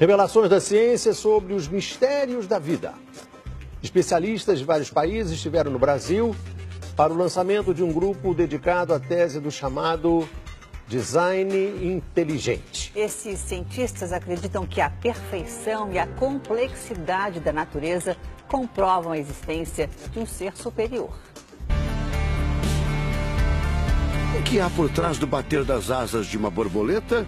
Revelações da ciência sobre os mistérios da vida. Especialistas de vários países estiveram no Brasil para o lançamento de um grupo dedicado à tese do chamado design inteligente. Esses cientistas acreditam que a perfeição e a complexidade da natureza comprovam a existência de um ser superior. O que há por trás do bater das asas de uma borboleta?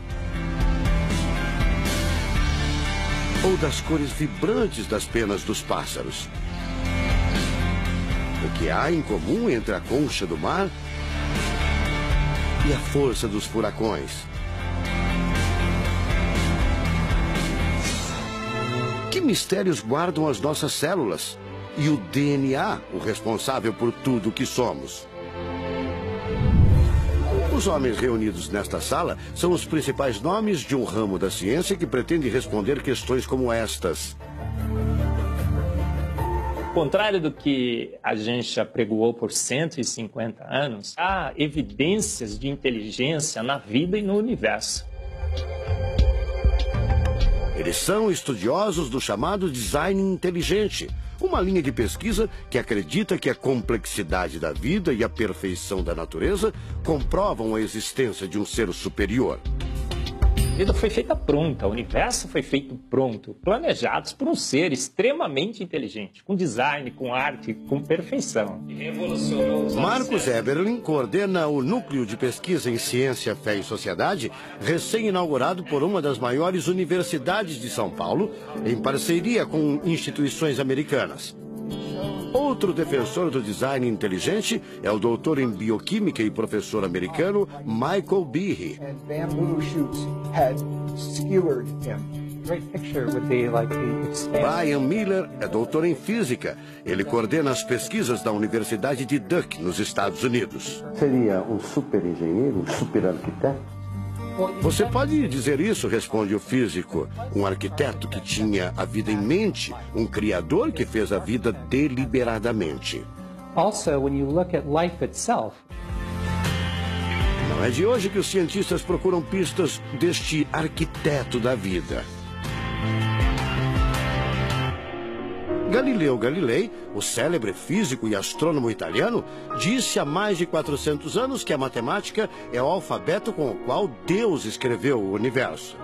Ou das cores vibrantes das penas dos pássaros? O que há em comum entre a concha do mar e a força dos furacões? Que mistérios guardam as nossas células e o DNA, o responsável por tudo o que somos? Os homens reunidos nesta sala são os principais nomes de um ramo da ciência que pretende responder questões como estas. Ao contrário do que a gente já pregoou por 150 anos, há evidências de inteligência na vida e no universo. Eles são estudiosos do chamado design inteligente, uma linha de pesquisa que acredita que a complexidade da vida e a perfeição da natureza comprovam a existência de um ser superior. A vida foi feita pronta, o universo foi feito pronto, planejados por um ser extremamente inteligente, com design, com arte, com perfeição. Marcos Eberlin coordena o Núcleo de Pesquisa em Ciência, Fé e Sociedade, recém-inaugurado por uma das maiores universidades de São Paulo, em parceria com instituições americanas. Outro defensor do design inteligente é o doutor em bioquímica e professor americano Michael Behe. Brian Miller é doutor em física. Ele coordena as pesquisas da Universidade de Duke, nos Estados Unidos. Seria um super engenheiro, um super arquiteto? Você pode dizer isso, responde o físico. Um arquiteto que tinha a vida em mente, um criador que fez a vida deliberadamente. Also, when you look at life itself, não é de hoje que os cientistas procuram pistas deste arquiteto da vida. Galileu Galilei, o célebre físico e astrônomo italiano, disse há mais de 400 anos que a matemática é o alfabeto com o qual Deus escreveu o universo.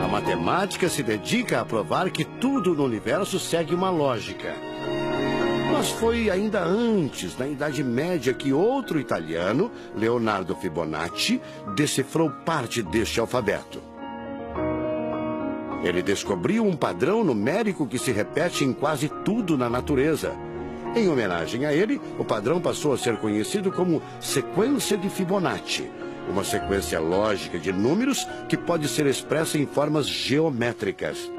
A matemática se dedica a provar que tudo no universo segue uma lógica. Mas foi ainda antes, na Idade Média, que outro italiano, Leonardo Fibonacci, decifrou parte deste alfabeto. Ele descobriu um padrão numérico que se repete em quase tudo na natureza. Em homenagem a ele, o padrão passou a ser conhecido como sequência de Fibonacci, uma sequência lógica de números que pode ser expressa em formas geométricas.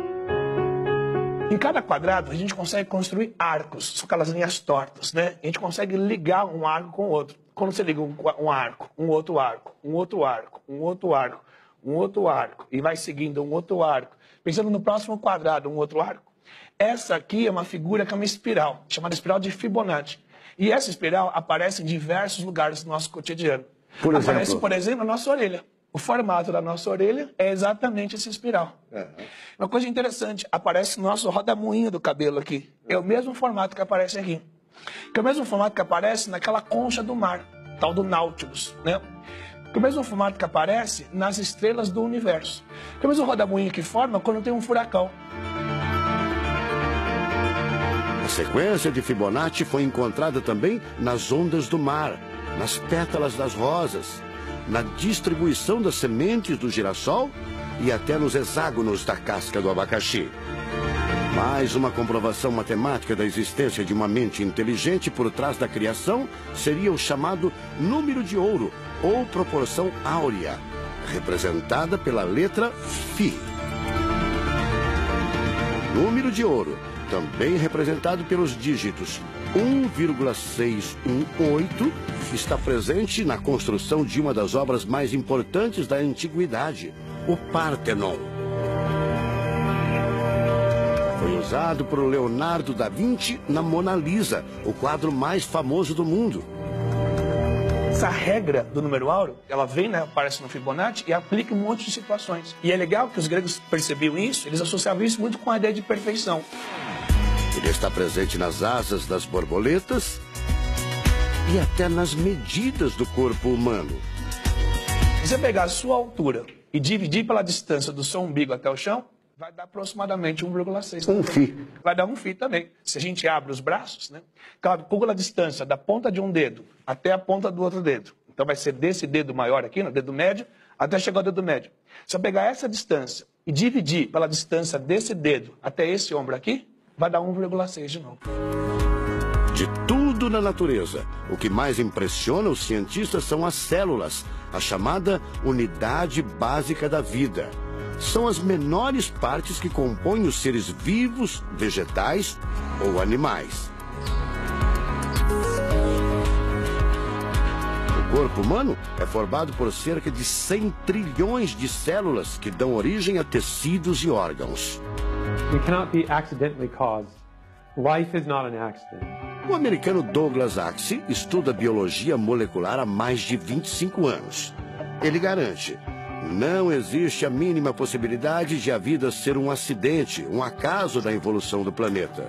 Em cada quadrado, a gente consegue construir arcos, são aquelas linhas tortas, né? A gente consegue ligar um arco com o outro. Quando você liga um arco, um outro arco, um outro arco, um outro arco, um outro arco, e vai seguindo um outro arco, pensando no próximo quadrado, um outro arco. Essa aqui é uma figura que é uma espiral, chamada espiral de Fibonacci. E essa espiral aparece em diversos lugares do nosso cotidiano. Aparece, por exemplo, na nossa orelha. O formato da nossa orelha é exatamente essa espiral. Uma coisa interessante, aparece no nosso rodamuinho do cabelo aqui. É o mesmo formato que aparece aqui. Que é o mesmo formato que aparece naquela concha do mar, tal do Nautilus, né? Que é o mesmo formato que aparece nas estrelas do universo. Que é o mesmo rodamuinho que forma quando tem um furacão. A sequência de Fibonacci foi encontrada também nas ondas do mar, nas pétalas das rosas, na distribuição das sementes do girassol e até nos hexágonos da casca do abacaxi. Mais uma comprovação matemática da existência de uma mente inteligente por trás da criação seria o chamado número de ouro, ou proporção áurea, representada pela letra Φ. Número de ouro, também representado pelos dígitos 1,618, está presente na construção de uma das obras mais importantes da antiguidade, o Partenon. Foi usado por Leonardo da Vinci na Mona Lisa, o quadro mais famoso do mundo. Essa regra do número áureo, ela vem, né, aparece no Fibonacci e aplica em um monte de situações. E é legal que os gregos percebiam isso, eles associavam isso muito com a ideia de perfeição. Ele está presente nas asas das borboletas e até nas medidas do corpo humano. Se você pegar a sua altura e dividir pela distância do seu umbigo até o chão, vai dar aproximadamente 1,6. Um φ. Vai dar um φ também. Se a gente abre os braços, né, calcula a distância da ponta de um dedo até a ponta do outro dedo. Então vai ser desse dedo maior aqui, no dedo médio, até chegar ao dedo médio. Se eu pegar essa distância e dividir pela distância desse dedo até esse ombro aqui, vai dar 1,6 de novo. De tudo na natureza, o que mais impressiona os cientistas são as células, a chamada unidade básica da vida. São as menores partes que compõem os seres vivos, vegetais ou animais. O corpo humano é formado por cerca de 100 trilhões de células que dão origem a tecidos e órgãos. We cannot be accidentally caused. Life is not an accident. O americano Douglas Axie estuda biologia molecular há mais de 25 anos. Ele garante: não existe a mínima possibilidade de a vida ser um acidente, um acaso da evolução do planeta.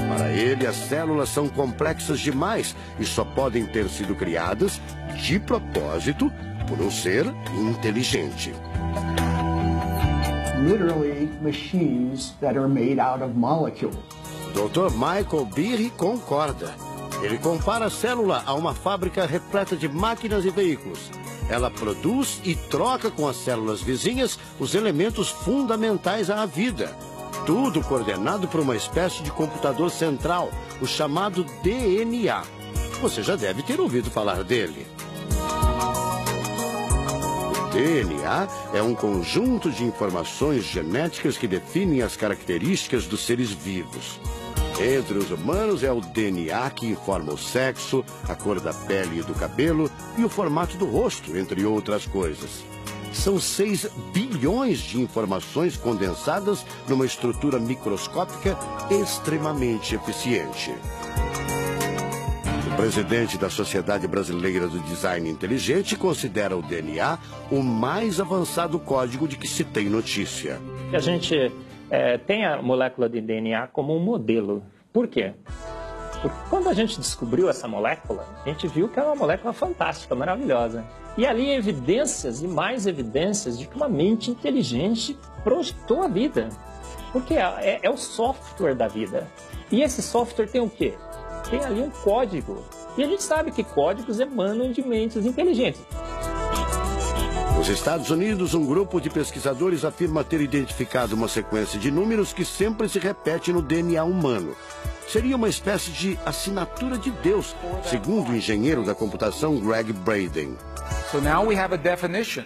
Para ele, as células são complexas demais e só podem ter sido criadas de propósito por um ser inteligente. Literally machines that are made out of molecules. Dr. Michael Behe concorda. Ele compara a célula a uma fábrica repleta de máquinas e veículos. Ela produz e troca com as células vizinhas os elementos fundamentais à vida. Tudo coordenado por uma espécie de computador central, o chamado DNA. Você já deve ter ouvido falar dele. O DNA é um conjunto de informações genéticas que definem as características dos seres vivos. Entre os humanos é o DNA que informa o sexo, a cor da pele e do cabelo e o formato do rosto, entre outras coisas. São 6 bilhões de informações condensadas numa estrutura microscópica extremamente eficiente. O presidente da Sociedade Brasileira do Design Inteligente considera o DNA o mais avançado código de que se tem notícia. A gente tem a molécula de DNA como um modelo. Por quê? Porque quando a gente descobriu essa molécula, a gente viu que é uma molécula fantástica, maravilhosa. E ali evidências e mais evidências de que uma mente inteligente projetou a vida. Porque é o software da vida. E esse software tem o quê? Tem ali um código. E a gente sabe que códigos emanam de mentes inteligentes. Nos Estados Unidos, um grupo de pesquisadores afirma ter identificado uma sequência de números que sempre se repete no DNA humano. Seria uma espécie de assinatura de Deus, segundo o engenheiro da computação Greg Braden. So now we have a definition.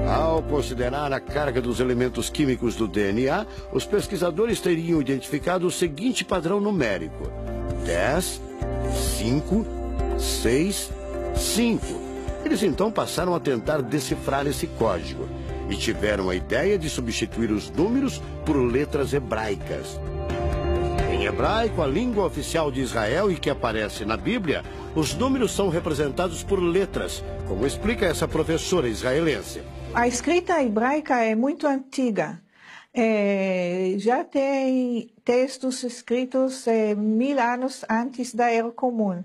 Ao considerar a carga dos elementos químicos do DNA, os pesquisadores teriam identificado o seguinte padrão numérico: 10, 5, 6, 5. Eles então passaram a tentar decifrar esse código e tiveram a ideia de substituir os números por letras hebraicas. Em hebraico, a língua oficial de Israel e que aparece na Bíblia, os números são representados por letras, como explica essa professora israelense. A escrita hebraica é muito antiga. Já tem textos escritos 1000 anos antes da Era Comum.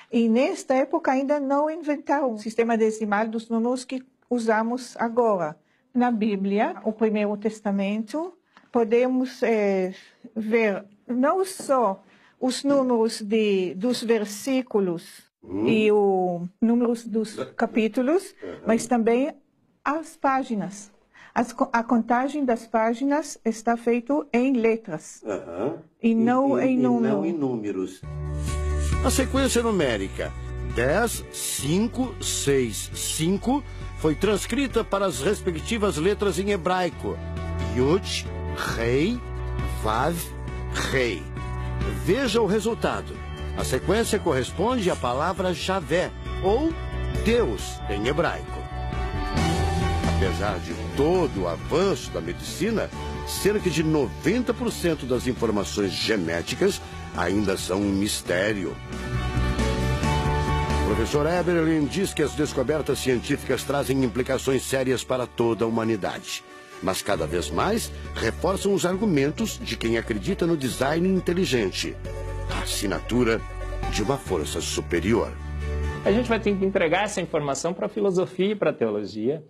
E nesta época ainda não inventaram o sistema decimal dos números que usamos agora. Na Bíblia, o Primeiro Testamento, podemos ver não só os números dos versículos e os números dos capítulos, mas também as páginas. A contagem das páginas está feita em letras e não em números. A sequência numérica 10, 5, 6, 5 foi transcrita para as respectivas letras em hebraico: Yud, Rei, Vav, Rei. Veja o resultado. A sequência corresponde à palavra Javé, ou Deus, em hebraico. Apesar de todo o avanço da medicina, cerca de 90% das informações genéticas ainda são um mistério. O professor Eberlin diz que as descobertas científicas trazem implicações sérias para toda a humanidade. Mas cada vez mais reforçam os argumentos de quem acredita no design inteligente, a assinatura de uma força superior. A gente vai ter que entregar essa informação para a filosofia e para a teologia.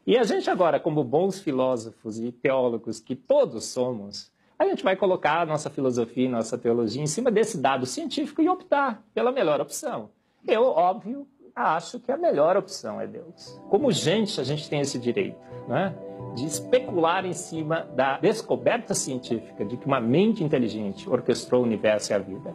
E a gente agora, como bons filósofos e teólogos que todos somos, a gente vai colocar a nossa filosofia e nossa teologia em cima desse dado científico e optar pela melhor opção. Eu, óbvio, acho que a melhor opção é Deus. Como gente, a gente tem esse direito, né, de especular em cima da descoberta científica de que uma mente inteligente orquestrou o universo e a vida.